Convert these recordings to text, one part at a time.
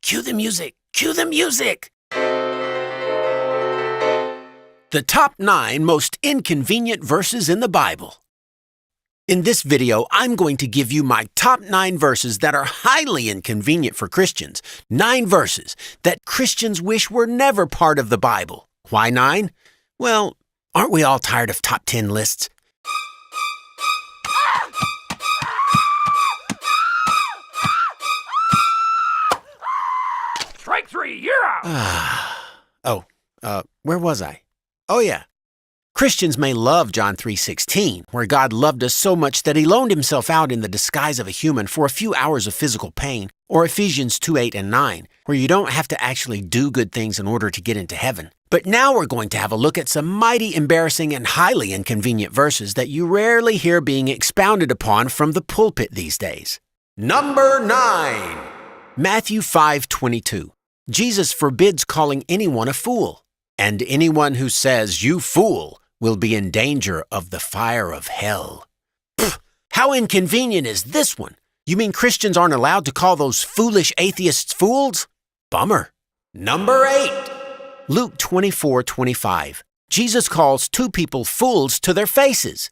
Cue the music. Cue the music. The top 9 most inconvenient verses in the Bible. In this video, I'm going to give you my top 9 verses that are highly inconvenient for Christians. 9 verses that Christians wish were never part of the Bible. Why 9? Well, aren't we all tired of top 10 lists? Strike 3, you're out! Where was I? Oh yeah. Christians may love John 3:16, where God loved us so much that he loaned himself out in the disguise of a human for a few hours of physical pain, or Ephesians 2:8 and 9, where you don't have to actually do good things in order to get into heaven. But now we're going to have a look at some mighty embarrassing and highly inconvenient verses that you rarely hear being expounded upon from the pulpit these days. Number 9. Matthew 5:22. Jesus forbids calling anyone a fool, and anyone who says, "You fool," will be in danger of the fire of hell. Pfft, how inconvenient is this one? You mean Christians aren't allowed to call those foolish atheists fools? Bummer. Number 8. Luke 24:25. Jesus calls 2 people fools to their faces.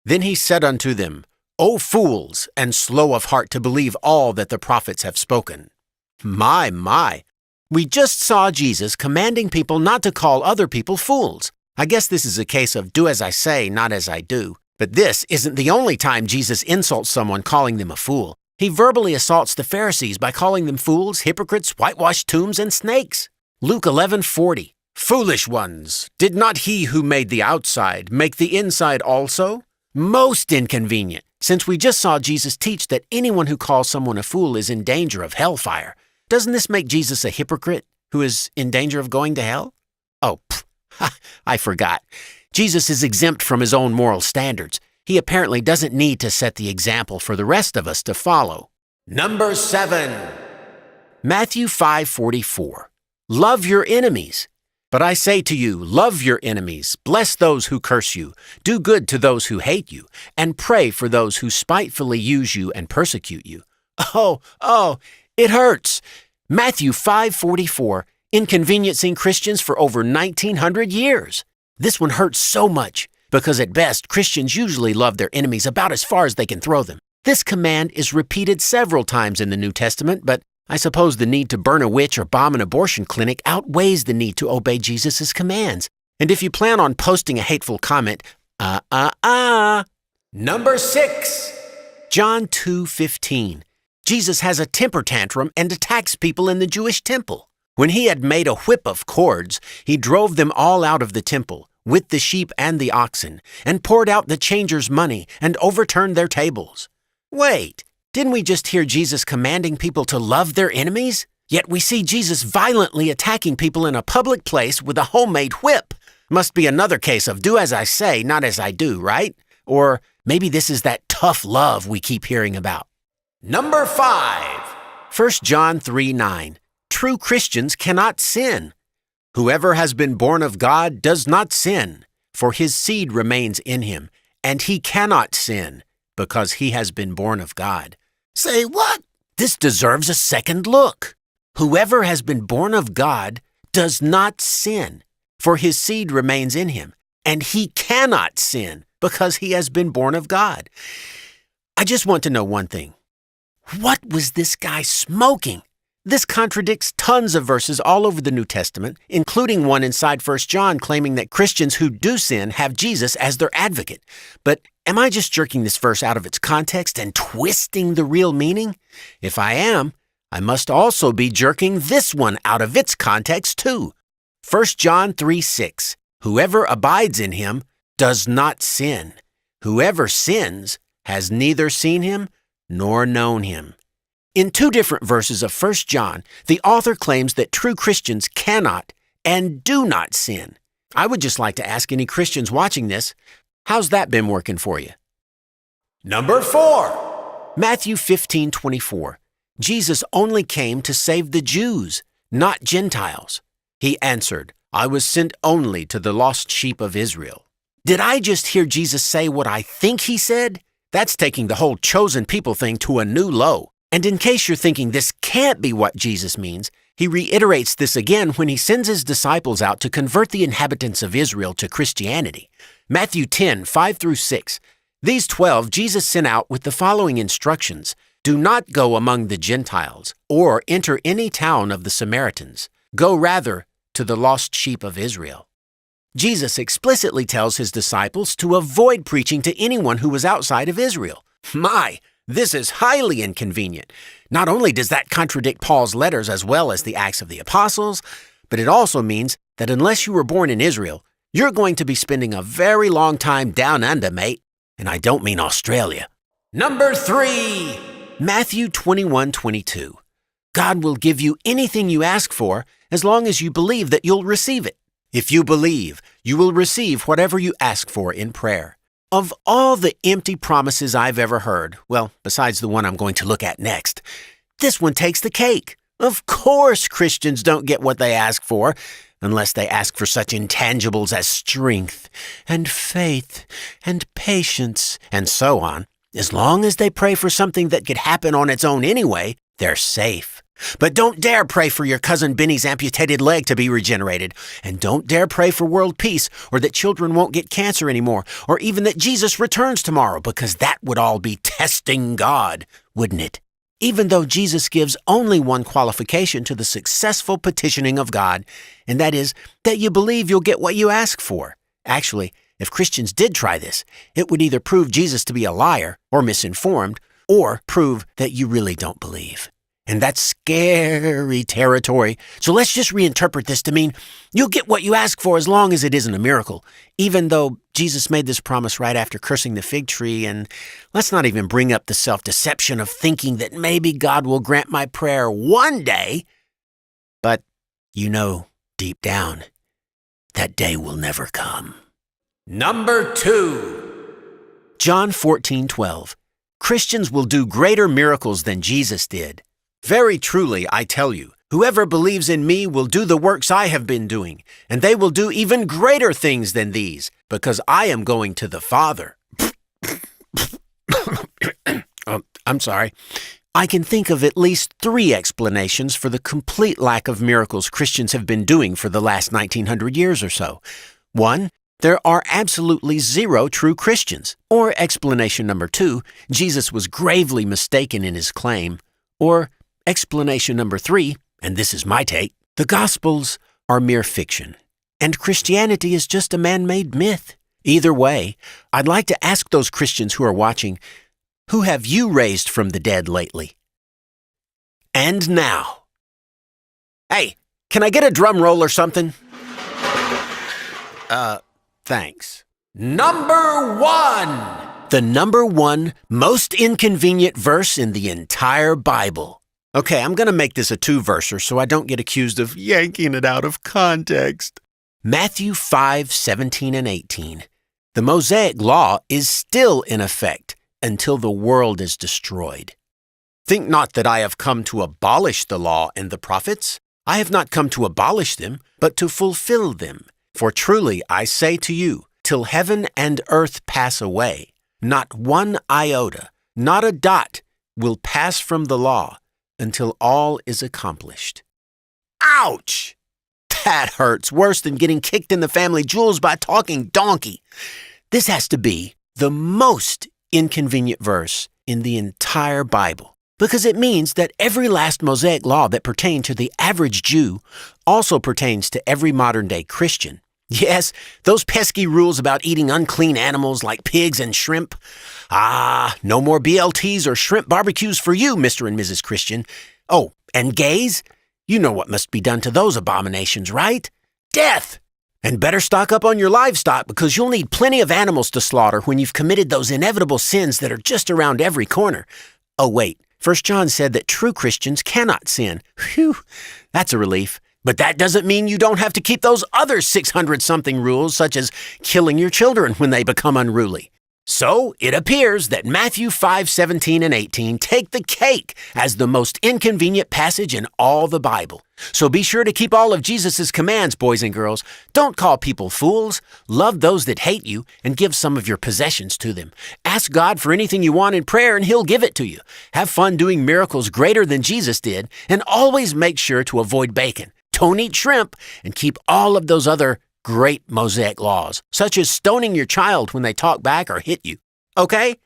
Then he said unto them, "O fools, and slow of heart to believe all that the prophets have spoken." My. We just saw Jesus commanding people not to call other people fools. I guess this is a case of do as I say, not as I do. But this isn't the only time Jesus insults someone calling them a fool. He verbally assaults the Pharisees by calling them fools, hypocrites, whitewashed tombs, and snakes. Luke 11:40. Foolish ones, did not he who made the outside make the inside also? Most inconvenient, since we just saw Jesus teach that anyone who calls someone a fool is in danger of hellfire. Doesn't this make Jesus a hypocrite who is in danger of going to hell? Oh, I forgot. Jesus is exempt from his own moral standards. He apparently doesn't need to set the example for the rest of us to follow. Number 7. Matthew 5:44. Love your enemies. But I say to you, love your enemies, bless those who curse you, do good to those who hate you, and pray for those who spitefully use you and persecute you. Oh, it hurts. Matthew 5:44, inconveniencing Christians for over 1900 years. This one hurts so much because at best, Christians usually love their enemies about as far as they can throw them. This command is repeated several times in the New Testament, but I suppose the need to burn a witch or bomb an abortion clinic outweighs the need to obey Jesus' commands. And if you plan on posting a hateful comment, Number 6. John 2:15. Jesus has a temper tantrum and attacks people in the Jewish temple. When he had made a whip of cords, he drove them all out of the temple, with the sheep and the oxen, and poured out the changers' money and overturned their tables. Wait, didn't we just hear Jesus commanding people to love their enemies? Yet we see Jesus violently attacking people in a public place with a homemade whip. Must be another case of do as I say, not as I do, right? Or maybe this is that tough love we keep hearing about. Number 5. 1 John 3:9. True Christians cannot sin. Whoever has been born of God does not sin, for his seed remains in him, and he cannot sin because he has been born of God. Say what? This deserves a second look. Whoever has been born of God does not sin, for his seed remains in him, and he cannot sin because he has been born of God. I just want to know one thing. What was this guy smoking? This contradicts tons of verses all over the New Testament, including one inside 1 John claiming that Christians who do sin have Jesus as their advocate. But am I just jerking this verse out of its context and twisting the real meaning? If I am, I must also be jerking this one out of its context too. 1 John 3:6. Whoever abides in him does not sin. Whoever sins has neither seen him nor known him. In 2 different verses of 1 John, the author claims that true Christians cannot and do not sin. I would just like to ask any Christians watching this, how's that been working for you? Number 4. Matthew 15:24. Jesus only came to save the Jews, not Gentiles. He answered, I was sent only to the lost sheep of Israel. Did I just hear Jesus say what I think he said? That's taking the whole chosen people thing to a new low. And in case you're thinking this can't be what Jesus means, he reiterates this again when he sends his disciples out to convert the inhabitants of Israel to Christianity. Matthew 10, 5 through 6. These 12 Jesus sent out with the following instructions. Do not go among the Gentiles or enter any town of the Samaritans. Go rather to the lost sheep of Israel. Jesus explicitly tells his disciples to avoid preaching to anyone who was outside of Israel. My, this is highly inconvenient. Not only does that contradict Paul's letters as well as the Acts of the Apostles, but it also means that unless you were born in Israel, you're going to be spending a very long time down under, mate. And I don't mean Australia. Number 3, Matthew 21:22. God will give you anything you ask for as long as you believe that you'll receive it. If you believe, you will receive whatever you ask for in prayer. Of all the empty promises I've ever heard, well, besides the one I'm going to look at next, this one takes the cake. Of course Christians don't get what they ask for, unless they ask for such intangibles as strength and faith and patience and so on. As long as they pray for something that could happen on its own anyway, they're safe. But don't dare pray for your cousin Benny's amputated leg to be regenerated. And don't dare pray for world peace or that children won't get cancer anymore or even that Jesus returns tomorrow, because that would all be testing God, wouldn't it? Even though Jesus gives only one qualification to the successful petitioning of God, and that is that you believe you'll get what you ask for. Actually, if Christians did try this, it would either prove Jesus to be a liar or misinformed, or prove that you really don't believe. And that's scary territory. So let's just reinterpret this to mean you'll get what you ask for as long as it isn't a miracle, even though Jesus made this promise right after cursing the fig tree. And let's not even bring up the self-deception of thinking that maybe God will grant my prayer one day. But you know, deep down, that day will never come. Number 2, John 14:12. Christians will do greater miracles than Jesus did. Very truly, I tell you, whoever believes in me will do the works I have been doing, and they will do even greater things than these, because I am going to the Father. I'm sorry. I can think of at least 3 explanations for the complete lack of miracles Christians have been doing for the last 1900 years or so. 1, there are absolutely 0 true Christians. Or explanation number 2, Jesus was gravely mistaken in his claim. Or explanation number 3, and this is my take, the Gospels are mere fiction, and Christianity is just a man-made myth. Either way, I'd like to ask those Christians who are watching, who have you raised from the dead lately? And now. Hey, can I get a drum roll or something? Thanks. Number 1! The number 1 most inconvenient verse in the entire Bible. Okay, I'm going to make this a 2-verser so I don't get accused of yanking it out of context. Matthew 5:17 and 18. The Mosaic Law is still in effect until the world is destroyed. Think not that I have come to abolish the law and the prophets. I have not come to abolish them, but to fulfill them. For truly I say to you, till heaven and earth pass away, not one iota, not a dot, will pass from the law until all is accomplished. Ouch! That hurts worse than getting kicked in the family jewels by a talking donkey. This has to be the most inconvenient verse in the entire Bible, because it means that every last Mosaic law that pertained to the average Jew also pertains to every modern-day Christian. Yes, those pesky rules about eating unclean animals like pigs and shrimp. No more BLTs or shrimp barbecues for you, Mr. and Mrs. Christian. Oh, and gays? You know what must be done to those abominations, right? Death! And better stock up on your livestock, because you'll need plenty of animals to slaughter when you've committed those inevitable sins that are just around every corner. Oh, wait, 1 John said that true Christians cannot sin. Phew, that's a relief. But that doesn't mean you don't have to keep those other 600-something rules, such as killing your children when they become unruly. So it appears that Matthew 5:17 and 18 take the cake as the most inconvenient passage in all the Bible. So be sure to keep all of Jesus' commands, boys and girls. Don't call people fools. Love those that hate you and give some of your possessions to them. Ask God for anything you want in prayer and He'll give it to you. Have fun doing miracles greater than Jesus did, and always make sure to avoid bacon. Don't eat shrimp, and keep all of those other great Mosaic laws, such as stoning your child when they talk back or hit you. Okay?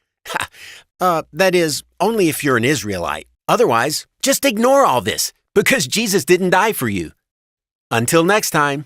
That is, only if you're an Israelite. Otherwise, just ignore all this, because Jesus didn't die for you. Until next time.